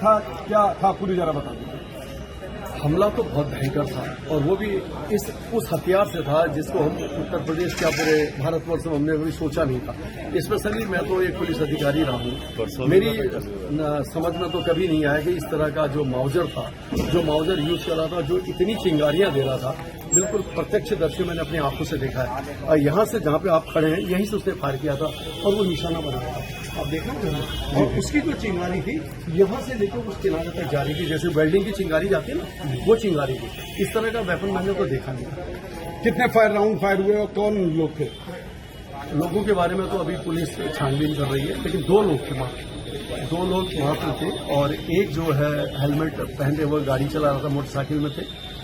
था, क्या था, पूरी जरा बता दीजिए। हमला तो बहुत भयंकर था और वो भी उस हथियार से था जिसको हम उत्तर प्रदेश क्या पूरे भारतवर्ष में हमने कभी सोचा नहीं था। स्पेशली मैं तो एक पुलिस अधिकारी रहा हूँ, मेरी समझ में तो कभी नहीं आया कि इस तरह का जो माउजर था, जो माउजर यूज कर रहा था, जो इतनी चिंगारियां दे रहा था, बिल्कुल प्रत्यक्षदर्शी मैंने अपनी आंखों से देखा है। और यहाँ से जहाँ पे आप खड़े हैं यहीं से उसने फायर किया था और वो निशाना बना था, आप देख रहे हैं। और उसकी जो चिंगारी थी यहाँ से लेकर उस किनारे तक जा रही थी, जैसे वेल्डिंग की चिंगारी जाती है ना, वो चिंगारी थी। इस तरह का वेपन मैंने तो देखा नहीं। कितने राउंड फायर हुए और कौन लोग थे? लोगों के बारे में तो अभी पुलिस छानबीन कर रही है, लेकिन 2 लोग थे दो लोग वहाँ पर थे और एक जो है हेलमेट पहने हुए गाड़ी चला रहा था, मोटरसाइकिल में थे,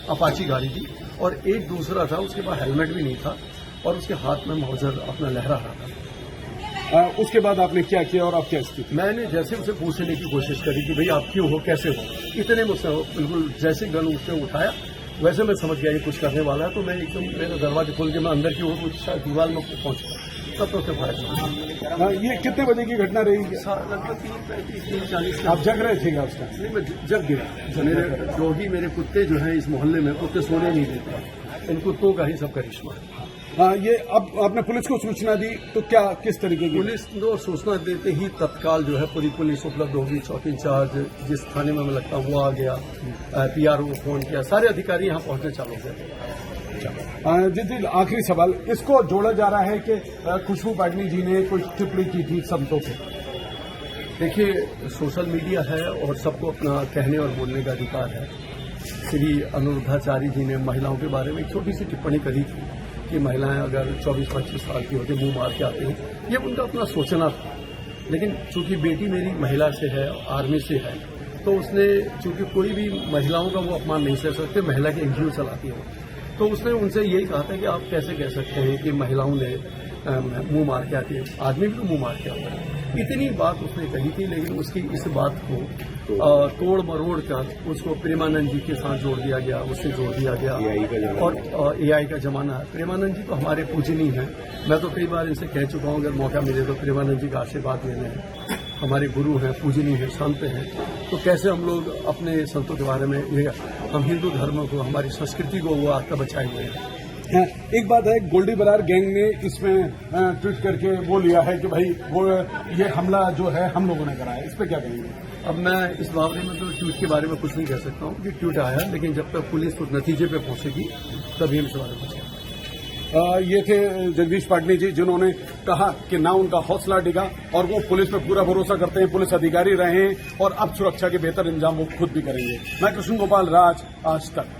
अपाची गाड़ी थी, और एक दूसरा था उसके पास हेलमेट भी नहीं था और उसके हाथ में माउजर अपना लहरा रहा था। उसके बाद आपने क्या किया और आप क्या स्थिति? मैंने जैसे उसे पूछने की कोशिश करी कि भाई आप क्यों हो, कैसे हो, इतने मुझसे बिल्कुल जैसे गन उसने उठाया वैसे मैं समझ गया ये कुछ करने वाला है, तो मैं एकदम मेरा दरवाजा खोल के मैं अंदर की ओर दीवार में पहुंच गया, तब तो उसे फायर। ये कितने बजे की घटना रही? लगभग 3:35-3:40। आप जग रहे थे क्या उस टाइम? नहीं, मैं जग गया। मेरे कुत्ते जो हैं इस मोहल्ले में, कुत्ते सोने नहीं देते, इन कुत्तों का ही सब करिश्मा है। ये अब आपने पुलिस को सूचना दी तो क्या किस तरीके की? पुलिस को सूचना देते ही तत्काल जो है पूरी पुलिस उपलब्ध होगी, चौकी इंचार्ज जिस थाने में मैं लगता हूँ वो आ गया, PRO को फोन किया, सारे अधिकारी यहाँ पहुंचने चालू हो गए। जी, आखिरी सवाल, इसको जोड़ा जा रहा है कि खुशबू पाटनी जी ने कोई टिप्पणी की थी संतों पे। देखिए, सोशल मीडिया है और सबको अपना कहने और बोलने का अधिकार है। श्री अनुरुद्धाचार्य जी ने महिलाओं के बारे में एक छोटी सी टिप्पणी करी थी कि महिलाएं अगर 24-25 साल की होती मुंह मार के आती हैं, ये उनका अपना सोचना था। लेकिन चूंकि बेटी मेरी महिला से है, आर्मी से है, तो उसने चूंकि कोई भी महिलाओं का वो अपमान नहीं कर सकते, महिला की NGO चलाती है, तो उसने उनसे यही कहा था कि आप कैसे कह सकते हैं कि महिलाओं ने मुंह मार के आती है, आदमी भी तो मुंह मार के आता है। इतनी बात उसने कही थी, लेकिन उसकी इस बात को तोड़ मरोड़ कर उसको प्रेमानंद जी के साथ जोड़ दिया गया, उससे जोड़ दिया गया। और AI का जमाना है। प्रेमानंद जी तो हमारे पूजनीय हैं, मैं तो कई बार इनसे कह चुका हूं अगर मौका मिले तो प्रेमानंद जी का आशीर्वाद लेने हैं, हमारे गुरु हैं, पूजनीय हैं, संत हैं, तो कैसे हम लोग अपने संतों के बारे में, ये हम हिंदू धर्म को, हमारी संस्कृति को वो आत्मा बचाए हुए हैं। एक बात है, गोल्डी बरार गैंग ने इसमें ट्वीट करके वो लिया है कि भाई वो ये हमला जो है हम लोगों ने करा है, इस पर क्या कहेंगे? अब मैं इस मामले में तो ट्वीट के बारे में कुछ नहीं कह सकता हूँ कि ट्वीट आया, लेकिन जब तक पुलिस उस नतीजे पे पहुंचेगी तभी हम इस बारे में कुछ। ये थे जगदीश पाटनी जी, जिन्होंने कहा कि ना उनका हौसला डिगा और वो पुलिस पे पूरा भरोसा करते हैं, पुलिस अधिकारी रहे हैं और अब सुरक्षा के बेहतर इंतजाम वो खुद भी करेंगे। मैं कृष्ण गोपाल राज, आज तक।